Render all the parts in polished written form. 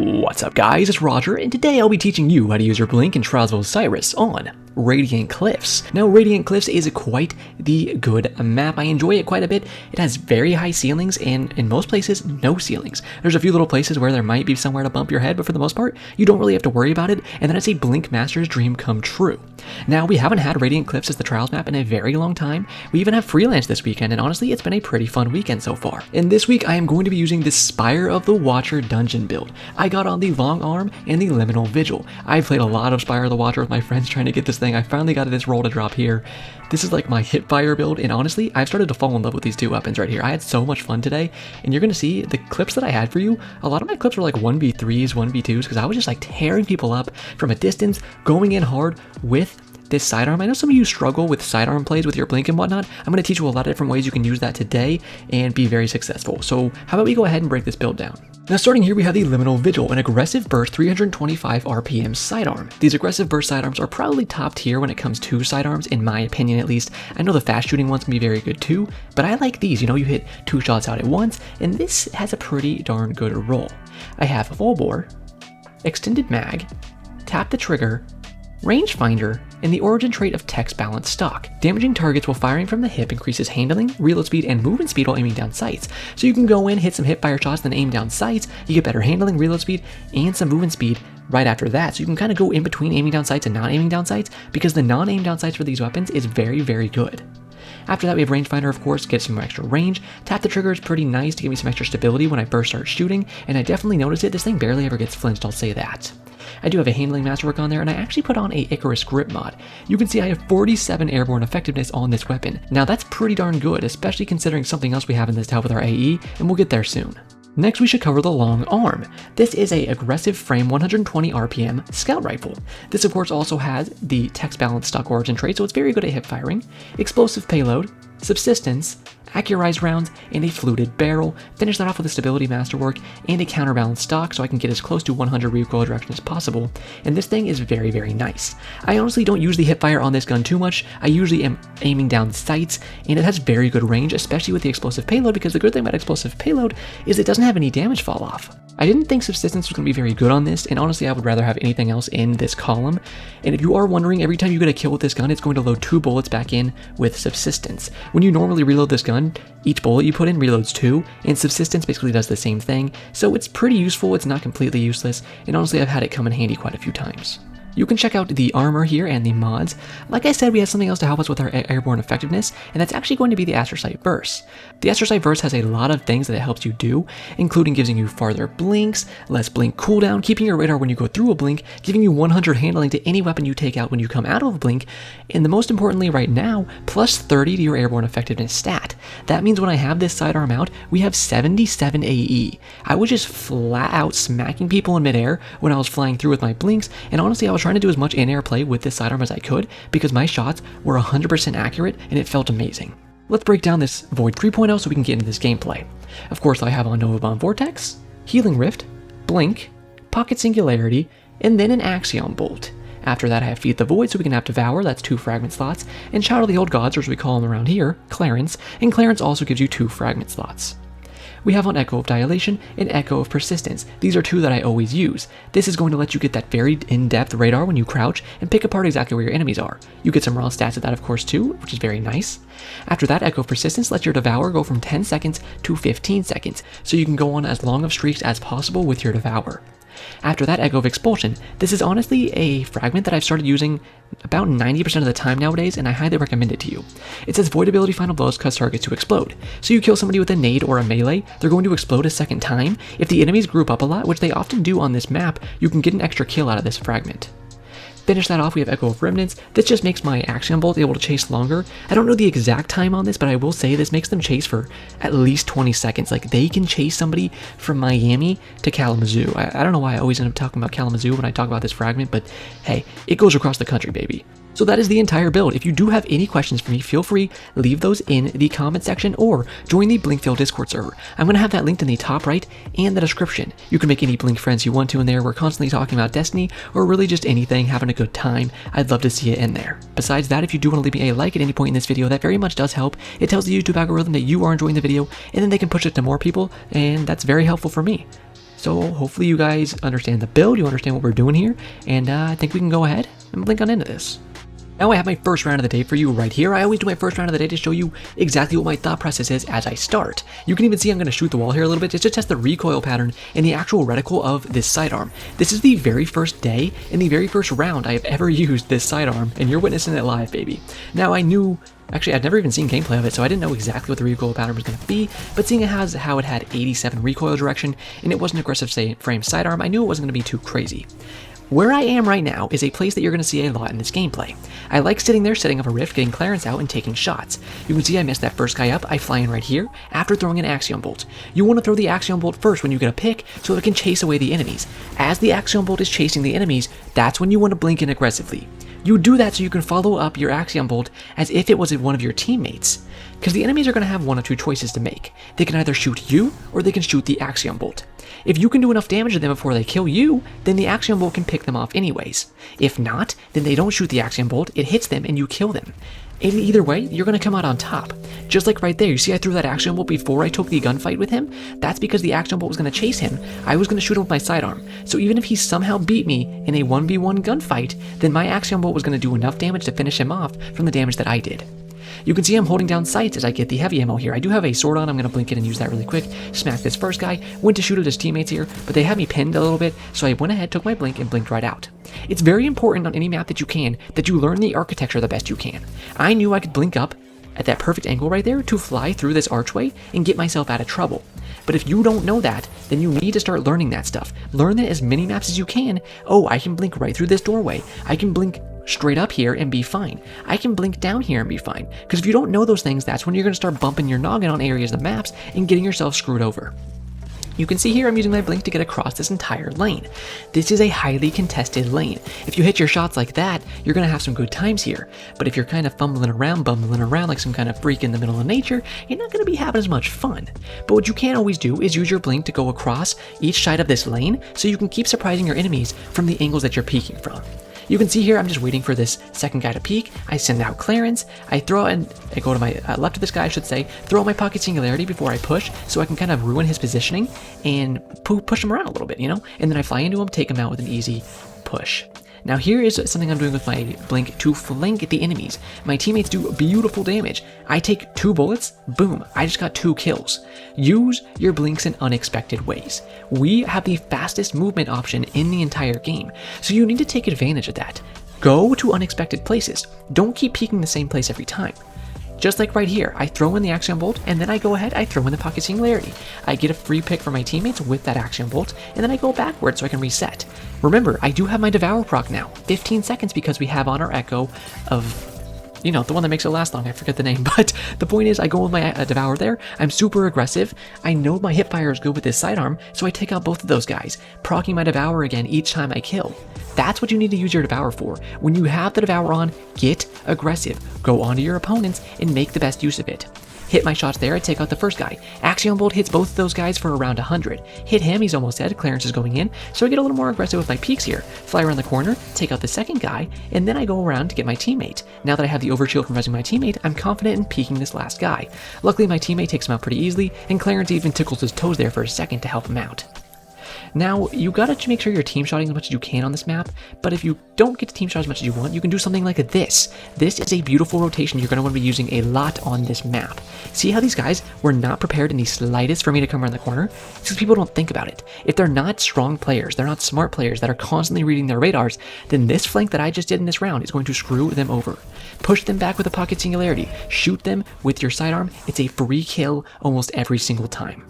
What's up guys, it's Roger, and today I'll be teaching you how to use your Blink in Trials of Osiris on Radiant Cliffs. Now Radiant Cliffs is quite the good map. I enjoy it quite a bit. It has very high ceilings and in most places no ceilings. There's a few little places where there might be somewhere to bump your head, but for the most part you don't really have to worry about it, and that is a Blink Master's dream come true. Now we haven't had Radiant Cliffs as the Trials map in a very long time. We even have Freelance this weekend, and honestly it's been a pretty fun weekend so far. And this week I am going to be using the Spire of the Watcher dungeon build. I got on the Long Arm and the Liminal Vigil. I've played a lot of Spire of the Watcher with my friends trying to get this thing. I finally got this roll to drop here. This is like my hipfire build, and honestly, I've started to fall in love with these two weapons right here. I had so much fun today, and you're gonna see the clips that I had for you. A lot of my clips were like 1v3s, 1v2s, because I was just like tearing people up from a distance, going in hard with this sidearm. I know some of you struggle with sidearm plays with your Blink and whatnot. I'm going to teach you a lot of different ways you can use that today and be very successful. So how about we go ahead and break this build down. Now starting here we have the Liminal Vigil, an aggressive burst 325 RPM sidearm. These aggressive burst sidearms are probably top tier when it comes to sidearms, in my opinion at least. I know the fast shooting ones can be very good too, but I like these. You know, you hit 2 shots out at once, and this has a pretty darn good roll. I have full bore, extended mag, tap the trigger, rangefinder, and the origin trait of text balance stock. Damaging targets while firing from the hip increases handling, reload speed, and movement speed while aiming down sights. So you can go in, hit some hip fire shots, then aim down sights. You get better handling, reload speed, and some movement speed right after that. So you can kind of go in between aiming down sights and not aiming down sights, because the non-aim down sights for these weapons is very, very good. After that we have rangefinder, of course, get some extra range. Tap the trigger is pretty nice to give me some extra stability when I first start shooting, and I definitely notice it. This thing barely ever gets flinched, I'll say that. I do have a handling masterwork on there, and I actually put on a Icarus grip mod. You can see I have 47 airborne effectiveness on this weapon. Now that's pretty darn good, especially considering something else we have in this to help with our AE, and we'll get there soon. Next we should cover the Long Arm. This is a aggressive frame 120 RPM scout rifle. This of course also has the text balance stock origin trait, so it's very good at hip firing, explosive payload, subsistence, accurized rounds, and a fluted barrel. Finish that off with a stability masterwork and a counterbalance stock so I can get as close to 100 recoil direction as possible, and this thing is very, very nice. I honestly don't use the hipfire on this gun too much. I usually am aiming down sights, and it has very good range, especially with the explosive payload, because the good thing about explosive payload is it doesn't have any damage fall off. I didn't think subsistence was going to be very good on this, and honestly I would rather have anything else in this column. And if you are wondering, every time you get a kill with this gun, it's going to load 2 bullets back in with subsistence. When you normally reload this gun, each bullet you put in reloads 2, and subsistence basically does the same thing, so it's pretty useful. It's not completely useless, and honestly I've had it come in handy quite a few times. You can check out the armor here and the mods. Like I said, we have something else to help us with our airborne effectiveness, and that's actually going to be the Astrocyte Verse. The Astrocyte Verse has a lot of things that it helps you do, including giving you farther blinks, less blink cooldown, keeping your radar when you go through a blink, giving you 100 handling to any weapon you take out when you come out of a blink, and the most importantly right now, plus 30 to your airborne effectiveness stat. That means when I have this sidearm out, we have 77 AE. I was just flat out smacking people in midair when I was flying through with my blinks, and honestly I was trying to do as much in-air play with this sidearm as I could because my shots were 100% accurate and it felt amazing. Let's break down this Void 3.0 so we can get into this gameplay. Of course I have on Nova Bomb Vortex, Healing Rift, Blink, Pocket Singularity, and then an Axiom Bolt. After that I have Feed the Void so we can have Devour, that's 2 fragment slots, and Shout of the Old Gods, or as we call them around here, Clarence, and Clarence also gives you 2 fragment slots. We have on Echo of Dilation and Echo of Persistence. These are 2 that I always use. This is going to let you get that very in-depth radar when you crouch and pick apart exactly where your enemies are. You get some raw stats at that of course too, which is very nice. After that, Echo of Persistence lets your Devour go from 10 seconds to 15 seconds, so you can go on as long of streaks as possible with your Devour. After that, Echo of Expulsion. This is honestly a fragment that I've started using about 90% of the time nowadays, and I highly recommend it to you. It says Void ability final blows cause targets to explode. So you kill somebody with a nade or a melee, they're going to explode a second time. If the enemies group up a lot, which they often do on this map, you can get an extra kill out of this fragment. Finish that off, we have Echo of Remnants. This just makes my Axiom Bolt able to chase longer. I don't know the exact time on this, but I will say this makes them chase for at least 20 seconds. Like, they can chase somebody from Miami to Kalamazoo. I don't know why I always end up talking about Kalamazoo when I talk about this fragment, but hey, it goes across the country, baby. So that is the entire build. If you do have any questions for me, feel free, leave those in the comment section or join the Blinkfield Discord server. I'm going to have that linked in the top right and the description. You can make any Blink friends you want to in there. We're constantly talking about Destiny or really just anything, having a good time. I'd love to see you in there. Besides that, if you do want to leave me a like at any point in this video, that very much does help. It tells the YouTube algorithm that you are enjoying the video, and then they can push it to more people, and that's very helpful for me. So hopefully you guys understand the build, you understand what we're doing here, and I think we can go ahead and blink on into this. Now I have my first round of the day for you right here. I always do my first round of the day to show you exactly what my thought process is as I start. You can even see I'm going to shoot the wall here a little bit just to test the recoil pattern and the actual reticle of this sidearm. This is the very first day and the very first round I have ever used this sidearm, and you're witnessing it live, baby. Now I knew, actually I'd never even seen gameplay of it, so I didn't know exactly what the recoil pattern was going to be, but seeing as how it had 87 recoil direction and it was an aggressive frame sidearm, I knew it wasn't going to be too crazy. Where I am right now is a place that you're going to see a lot in this gameplay. I like sitting there, setting up a rift, getting clearance out, and taking shots. You can see I messed that first guy up. I fly in right here after throwing an Axiom Bolt. You want to throw the Axiom Bolt first when you get a pick so it can chase away the enemies. As the Axiom Bolt is chasing the enemies, that's when you want to blink in aggressively. You do that so you can follow up your Axiom Bolt as if it was one of your teammates. Because the enemies are going to have one of two choices to make. They can either shoot you or they can shoot the Axiom Bolt. If you can do enough damage to them before they kill you, then the Axiom Bolt can pick them off anyways. If not, then they don't shoot the Axiom Bolt, it hits them and you kill them. And either way, you're going to come out on top. Just like right there, you see I threw that Axiom Bolt before I took the gunfight with him? That's because the Axiom Bolt was going to chase him. I was going to shoot him with my sidearm. So even if he somehow beat me in a 1v1 gunfight, then my Axiom Bolt was going to do enough damage to finish him off from the damage that I did. You can see I'm holding down sights as I get the heavy ammo here. I do have a sword on, I'm going to blink it and use that really quick. Smack this first guy, went to shoot at his teammates here, but they had me pinned a little bit, so I went ahead, took my blink, and blinked right out. It's very important on any map that you learn the architecture the best you can. I knew I could blink up at that perfect angle right there to fly through this archway and get myself out of trouble. But if you don't know that, then you need to start learning that stuff. Learn that as many maps as you can. Oh, I can blink right through this doorway. I can blink straight up here and be fine. I can blink down here and be fine. Because if you don't know those things, that's when you're going to start bumping your noggin on areas of maps and getting yourself screwed over. You can see here I'm using my blink to get across this entire lane. This is a highly contested lane. If you hit your shots like that, you're going to have some good times here. But if you're kind of bumbling around like some kind of freak in the middle of nature, you're not going to be having as much fun. But what you can always do is use your blink to go across each side of this lane so you can keep surprising your enemies from the angles that you're peeking from. You can see here I'm just waiting for this second guy to peek. I send out clearance. I throw and I go to my left of this guy, I should say, throw out my pocket singularity before I push so I can kind of ruin his positioning and push him around a little bit, you know? And then I fly into him, take him out with an easy push. Now here is something I'm doing with my blink to flank the enemies. My teammates do beautiful damage. I take 2 bullets, boom, I just got 2 kills. Use your blinks in unexpected ways. We have the fastest movement option in the entire game, so you need to take advantage of that. Go to unexpected places. Don't keep peeking the same place every time. Just like right here, I throw in the Axiom Bolt, and then I go ahead, I throw in the Pocket Singularity. I get a free pick for my teammates with that Axiom Bolt, and then I go backwards so I can reset. Remember, I do have my Devour proc now, 15 seconds because we have on our Echo of, you know, the one that makes it last long, I forget the name, but the point is I go with my Devour there, I'm super aggressive, I know my hipfire is good with this sidearm, so I take out both of those guys, proccing my Devour again each time I kill. That's what you need to use your Devour for. When you have the Devour on, get aggressive, go onto your opponents, and make the best use of it. Hit my shots there, I take out the first guy. Axiom Bolt hits both of those guys for around 100. Hit him, he's almost dead, clearance is going in, so I get a little more aggressive with my peeks here. Fly around the corner, take out the second guy, and then I go around to get my teammate. Now that I have the overshield from resing my teammate, I'm confident in peeking this last guy. Luckily my teammate takes him out pretty easily, and Clarence even tickles his toes there for a second to help him out. Now, you gotta make sure you're team shotting as much as you can on this map, but if you don't get to team shot as much as you want, you can do something like this. This is a beautiful rotation you're gonna want to be using a lot on this map. See how these guys were not prepared in the slightest for me to come around the corner? It's because people don't think about it. If they're not strong players, they're not smart players that are constantly reading their radars, then this flank that I just did in this round is going to screw them over. Push them back with a Pocket Singularity. Shoot them with your sidearm. It's a free kill almost every single time.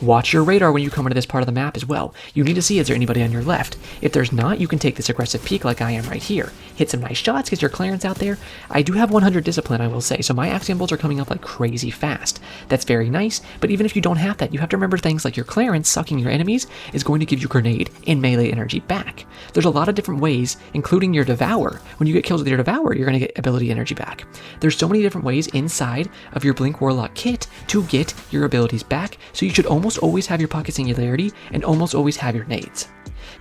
Watch your radar when you come into this part of the map as well. You need to see, is there anybody on your left? If there's not, you can take this aggressive peek like I am right here. Hit some nice shots, get your clearance out there. I do have 100 discipline, I will say, so my Axiom Bolts are coming up like crazy fast. That's very nice, but even if you don't have that, you have to remember things like your clearance sucking your enemies is going to give you grenade and melee energy back. There's a lot of different ways, including your Devour. When you get kills with your Devour, you're going to get ability energy back. There's so many different ways inside of your Blink Warlock kit to get your abilities back, so you should almost always have your Pocket Singularity and almost always have your nades.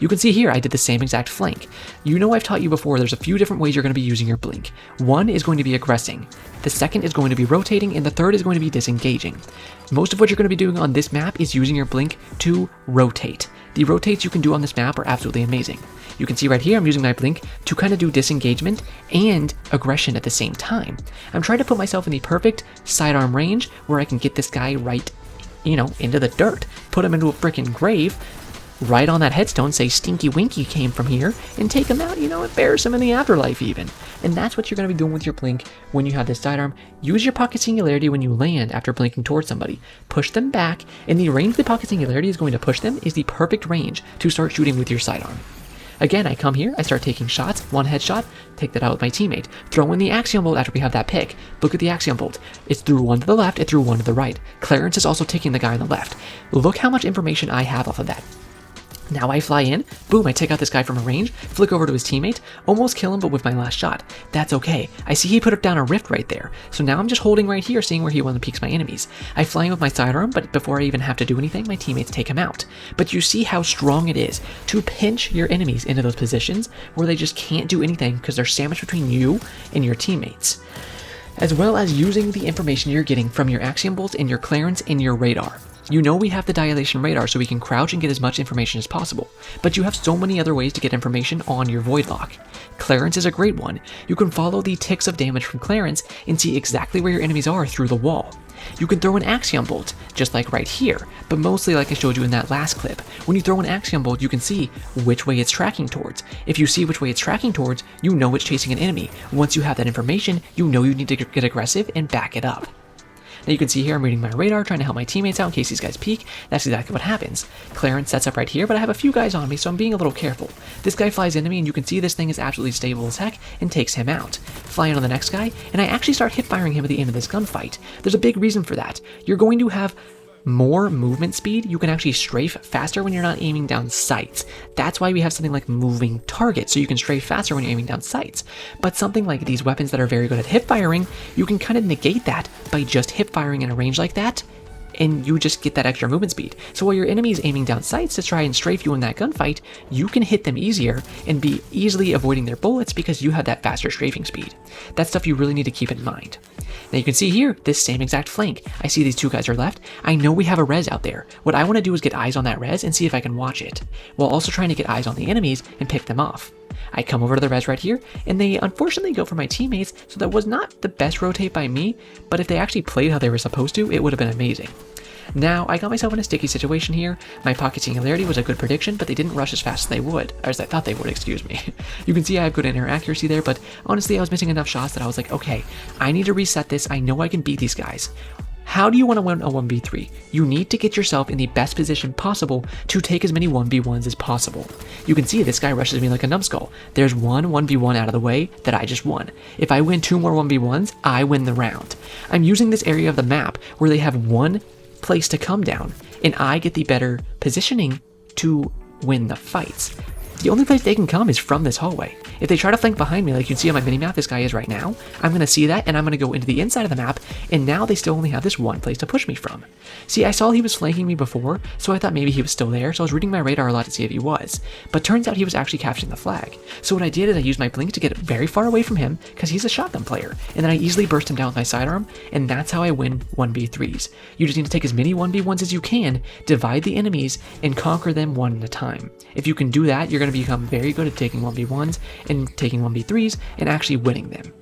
You can see here I did the same exact flank. You know I've taught you before there's a few different ways you're going to be using your blink. One is going to be aggressing, the second is going to be rotating, and the third is going to be disengaging. Most of what you're going to be doing on this map is using your blink to rotate. The rotates you can do on this map are absolutely amazing. You can see right here I'm using my blink to kind of do disengagement and aggression at the same time. I'm trying to put myself in the perfect sidearm range where I can get this guy right, into the dirt, put him into a freaking grave, right on that headstone, say Stinky Winky came from here, and take him out, embarrass him in the afterlife even. And that's what you're going to be doing with your blink when you have this sidearm. Use your pocket singularity when you land after blinking towards somebody. Push them back, and the range the pocket singularity is going to push them is the perfect range to start shooting with your sidearm. Again, I come here, I start taking shots, one headshot, take that out with my teammate. Throw in the Axiom Bolt after we have that pick. Look at the Axiom Bolt. It's through one to the left, it threw one to the right. Clarence is also taking the guy on the left. Look how much information I have off of that. Now I fly in, boom, I take out this guy from a range, flick over to his teammate, almost kill him but with my last shot. That's okay. I see he put down a rift right there, so now I'm just holding right here, seeing where he wants to peeks my enemies. I fly in with my sidearm, but before I even have to do anything, my teammates take him out. But you see how strong it is to pinch your enemies into those positions where they just can't do anything because they're sandwiched between you and your teammates. As well as using the information you're getting from your Axiom Bolts and your Clarence and your radar. You know we have the dilation radar so we can crouch and get as much information as possible, but you have so many other ways to get information on your Voidlock. Clarence is a great one. You can follow the ticks of damage from Clarence and see exactly where your enemies are through the wall. You can throw an Axiom Bolt, just like right here, but mostly like I showed you in that last clip. When you throw an Axiom Bolt, you can see which way it's tracking towards. If you see which way it's tracking towards, you know it's chasing an enemy. Once you have that information, you know you need to get aggressive and back it up. Now you can see here I'm reading my radar, trying to help my teammates out in case these guys peek. That's exactly what happens. Clarence sets up right here, but I have a few guys on me, so I'm being a little careful. This guy flies into me, and you can see this thing is absolutely stable as heck, and takes him out. Fly in on the next guy, and I actually start hip firing him at the end of this gunfight. There's a big reason for that. You're going to have more movement speed. You can actually strafe faster when you're not aiming down sights. That's why we have something like moving target, so you can strafe faster when you're aiming down sights. But something like these weapons that are very good at hip firing, you can kind of negate that by just hip firing in a range like that, and you just get that extra movement speed. So while your enemy is aiming down sights to try and strafe you in that gunfight, you can hit them easier and be easily avoiding their bullets because you have that faster strafing speed. That's stuff you really need to keep in mind. Now you can see here, this same exact flank. I see these two guys are left. I know we have a res out there. What I want to do is get eyes on that res and see if I can watch it, while also trying to get eyes on the enemies and pick them off. I come over to the res right here, and they unfortunately go for my teammates, so that was not the best rotate by me, but if they actually played how they were supposed to, it would have been amazing. Now, I got myself in a sticky situation here. My pocket singularity was a good prediction, but they didn't rush as fast as they would, or as I thought they would, excuse me. You can see I have good inner accuracy there, but honestly, I was missing enough shots that I was like, okay, I need to reset this. I know I can beat these guys. How do you want to win a 1v3? You need to get yourself in the best position possible to take as many 1v1s as possible. You can see this guy rushes me like a numbskull. There's one 1v1 out of the way that I just won. If I win 2 more 1v1s, I win the round. I'm using this area of the map where they have one place to come down, and I get the better positioning to win the fights. The only place they can come is from this hallway. If they try to flank behind me like you can see on my minimap this guy is right now, I'm going to see that and I'm going to go into the inside of the map, and now they still only have this one place to push me from. See, I saw he was flanking me before, so I thought maybe he was still there, so I was reading my radar a lot to see if he was. But turns out he was actually capturing the flag. So what I did is I used my blink to get very far away from him because he's a shotgun player, and then I easily burst him down with my sidearm, and that's how I win 1v3s. You just need to take as many 1v1s as you can, divide the enemies, and conquer them one at a time. If you can do that, you're going to become very good at taking 1v1s and taking 1v3s and actually winning them.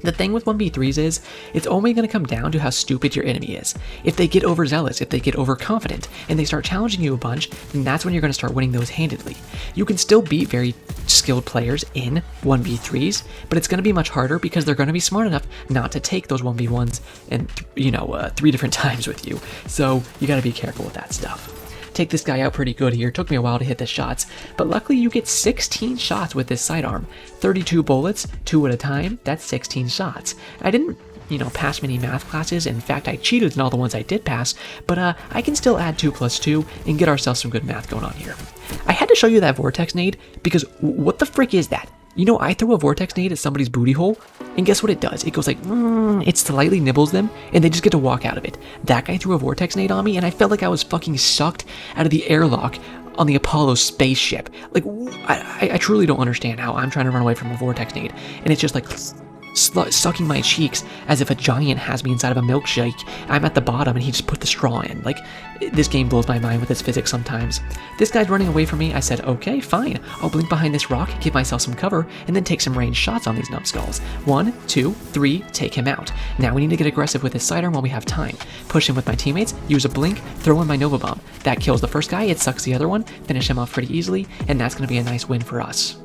The thing with 1v3s is, it's only going to come down to how stupid your enemy is. If they get overzealous, if they get overconfident, and they start challenging you a bunch, then that's when you're going to start winning those handedly. You can still beat very skilled players in 1v3s, but it's going to be much harder because they're going to be smart enough not to take those 1v1s and, 3 different times with you. So you got to be careful with that stuff. Take this guy out pretty good here. It took me a while to hit the shots, but luckily you get 16 shots with this sidearm. 32 bullets, 2 at a time, that's 16 shots. I didn't, pass many math classes. In fact, I cheated in all the ones I did pass, but I can still add 2 plus 2 and get ourselves some good math going on here. I had to show you that vortex nade because what the frick is that? I throw a vortex nade at somebody's booty hole, and guess what it does? It goes like, it slightly nibbles them, and they just get to walk out of it. That guy threw a vortex nade on me, and I felt like I was fucking sucked out of the airlock on the Apollo spaceship. Like, I truly don't understand how I'm trying to run away from a vortex nade, and it's just like sucking my cheeks as if a giant has me inside of a milkshake. I'm at the bottom and he just put the straw in. Like, this game blows my mind with its physics sometimes. This guy's running away from me. I said, okay, fine. I'll blink behind this rock, give myself some cover, and then take some ranged shots on these numbskulls. 1, 2, 3, take him out. Now we need to get aggressive with his sidearm while we have time. Push him with my teammates, use a blink, throw in my Nova Bomb. That kills the first guy, it sucks the other one, finish him off pretty easily, and that's going to be a nice win for us.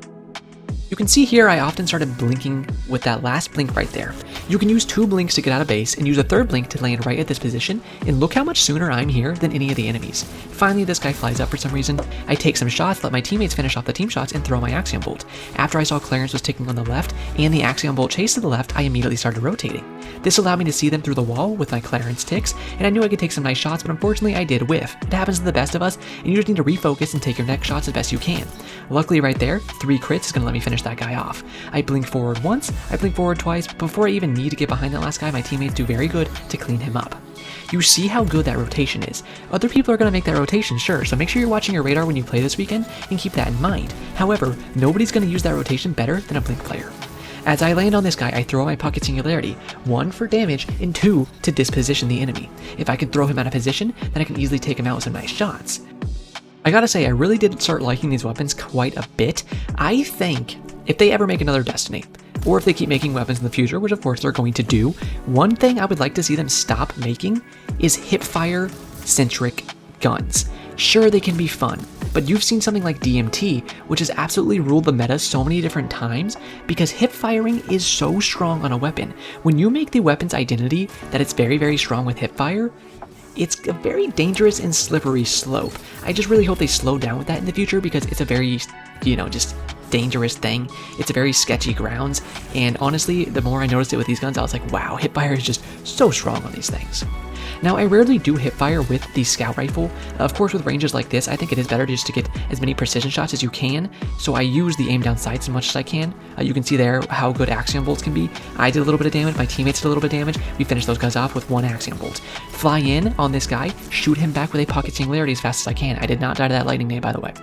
You can see here I often started blinking with that last blink right there. You can use 2 blinks to get out of base and use a 3rd blink to land right at this position, and look how much sooner I'm here than any of the enemies. Finally, this guy flies up for some reason. I take some shots, let my teammates finish off the team shots, and throw my Axiom Bolt. After I saw Clarence was ticking on the left and the Axiom Bolt chased to the left, I immediately started rotating. This allowed me to see them through the wall with my Clarence ticks, and I knew I could take some nice shots, but unfortunately I did whiff. It happens to the best of us, and you just need to refocus and take your next shots as best you can. Luckily right there, 3 crits is going to let me finish that guy off. I blink forward once, I blink forward twice, but before I even need to get behind that last guy, my teammates do very good to clean him up. You see how good that rotation is. Other people are going to make that rotation, sure, so make sure you're watching your radar when you play this weekend and keep that in mind. However, nobody's going to use that rotation better than a blink player. As I land on this guy, I throw my Pocket Singularity, 1 for damage and 2 to disposition the enemy. If I can throw him out of position, then I can easily take him out with some nice shots. I gotta say, I really did start liking these weapons quite a bit. I think if they ever make another Destiny, or if they keep making weapons in the future, which of course they're going to do, one thing I would like to see them stop making is hipfire-centric guns. Sure, they can be fun, but you've seen something like DMT, which has absolutely ruled the meta so many different times because hip firing is so strong on a weapon. When you make the weapon's identity that it's very, very strong with hip fire, it's a very dangerous and slippery slope. I just really hope they slow down with that in the future because it's a very, just dangerous thing. It's a very sketchy grounds, and honestly, the more I noticed it with these guns, I was like, wow, hipfire is just so strong on these things. Now, I rarely do hipfire with the scout rifle. Of course, with ranges like this, I think it is better just to get as many precision shots as you can, so I use the aim down sights as much as I can. You can see there how good Axiom Bolts can be. I did a little bit of damage, my teammates did a little bit of damage. We finished those guys off with 1 Axiom Bolt. Fly in on this guy, shoot him back with a Pocket Singularity as fast as I can. I did not die to that lightning nade, by the way.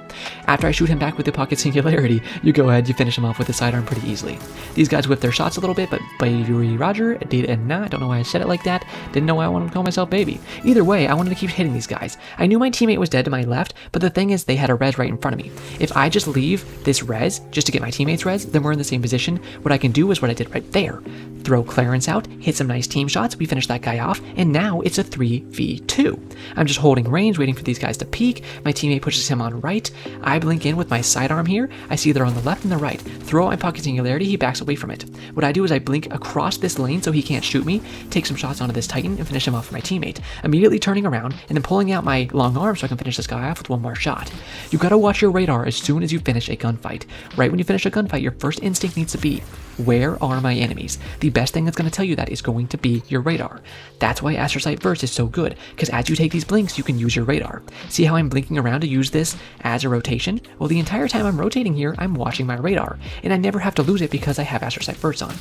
After I shoot him back with the Pocket Singularity, you go ahead, you finish him off with the sidearm pretty easily. These guys whip their shots a little bit, but Baby Roger did not. I don't know why I said it like that. Didn't know why I wanted to call myself Baby. Either way, I wanted to keep hitting these guys. I knew my teammate was dead to my left, but the thing is they had a res right in front of me. If I just leave this res just to get my teammate's res, then we're in the same position. What I can do is what I did right there. Throw Clarence out, hit some nice team shots, we finish that guy off, and now it's a 3v2. I'm just holding range, waiting for these guys to peek. My teammate pushes him on right. I blink in with my sidearm here. I see they're on the left and the right. Throw out my Pocket Singularity, he backs away from it. What I do is I blink across this lane so he can't shoot me, take some shots onto this Titan, and finish him off for my teammate. Immediately turning around and then pulling out my long arm so I can finish this guy off with 1 more shot. You gotta watch your radar as soon as you finish a gunfight. Right when you finish a gunfight, your first instinct needs to be, where are my enemies? The best thing that's going to tell you that is going to be your radar. That's why Astrocyte Burst is so good, because as you take these blinks, you can use your radar. See how I'm blinking around to use this as a rotation? Well, the entire time I'm rotating here, I'm watching my radar, and I never have to lose it because I have Astrocyte Burst on.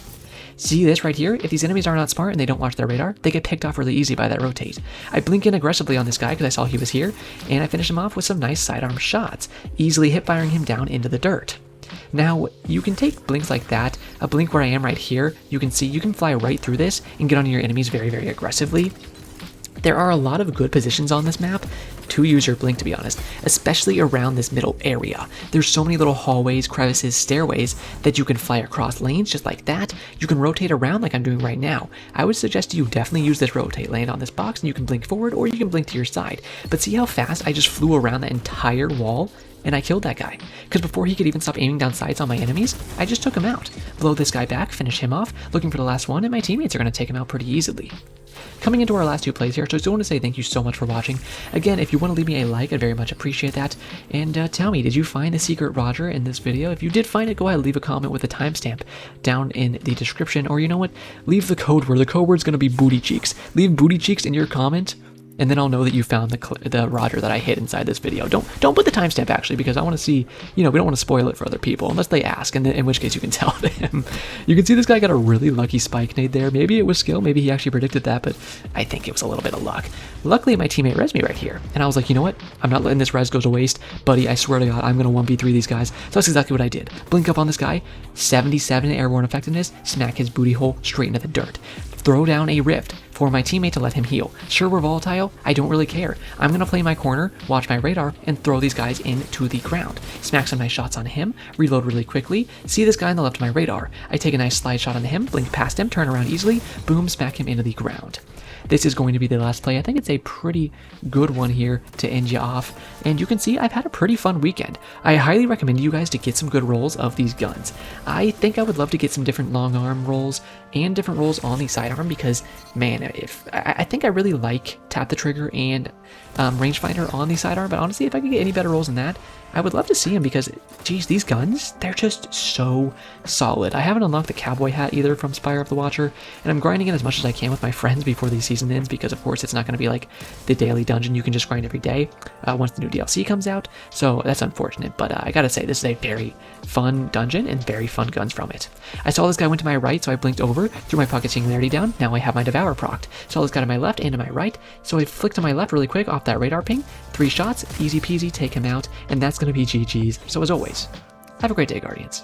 See this right here? If these enemies are not smart and they don't watch their radar, they get picked off really easy by that rotate. I blink in aggressively on this guy because I saw he was here, and I finish him off with some nice sidearm shots, easily hip firing him down into the dirt. Now, you can take blinks like that, a blink where I am right here, you can see you can fly right through this and get on your enemies very, very aggressively. There are a lot of good positions on this map to use your blink, to be honest, especially around this middle area. There's so many little hallways, crevices, stairways that you can fly across lanes just like that. You can rotate around like I'm doing right now. I would suggest you definitely use this rotate. Land on this box and you can blink forward or you can blink to your side. But see how fast I just flew around that entire wall? And I killed that guy, because before he could even stop aiming down sights on my enemies, I just took him out. Blow this guy back, finish him off, looking for the last one, and my teammates are going to take him out pretty easily. Coming into our last 2 plays here, so I just want to say thank you so much for watching. Again, if you want to leave me a like, I'd very much appreciate that. And tell me, did you find the secret Roger in this video? If you did find it, go ahead and leave a comment with a timestamp down in the description. Or you know what? Leave the code word. The code word's going to be booty cheeks. Leave booty cheeks in your comment, and then I'll know that you found the Roger that I hit inside this video. Don't put the timestamp actually, because I want to see, we don't want to spoil it for other people unless they ask, and in which case you can tell them. You can see this guy got a really lucky spike nade there. Maybe it was skill, maybe he actually predicted that, but I think it was a little bit of luck. Luckily, my teammate res me right here, and I was like, you know what? I'm not letting this res go to waste, buddy. I swear to God, I'm gonna 1v3 these guys. So that's exactly what I did. Blink up on this guy, 77 airborne effectiveness, smack his booty hole straight into the dirt. Throw down a rift for my teammate to let him heal. Sure, we're volatile. I don't really care. I'm gonna play my corner, watch my radar, and throw these guys into the ground. Smack some nice shots on him, reload really quickly, see this guy on the left of my radar. I take a nice slide shot on him, blink past him, turn around easily, boom, smack him into the ground. This is going to be the last play. I think it's a pretty good one here to end you off. And you can see I've had a pretty fun weekend. I highly recommend you guys to get some good rolls of these guns. I think I would love to get some different long arm rolls and different rolls on the sidearm because, man, I think I really like tap the trigger and rangefinder on the sidearm. But honestly, if I could get any better rolls than that, I would love to see them because, geez, these guns, they're just so solid. I haven't unlocked the cowboy hat either from Spire of the Watcher, and I'm grinding it as much as I can with my friends before the season ends because, of course, it's not going to be like the daily dungeon you can just grind every day once the new DLC comes out, so that's unfortunate, but I gotta say, this is a very fun dungeon and very fun guns from it. I saw this guy went to my right, so I blinked over, threw my Pocket Singularity down, now I have my Devour procced. Saw this guy to my left and to my right, so I flicked to my left really quick off that radar ping, 3 shots, easy peasy, take him out, and that's going to be GG's. So as always, have a great day, Guardians.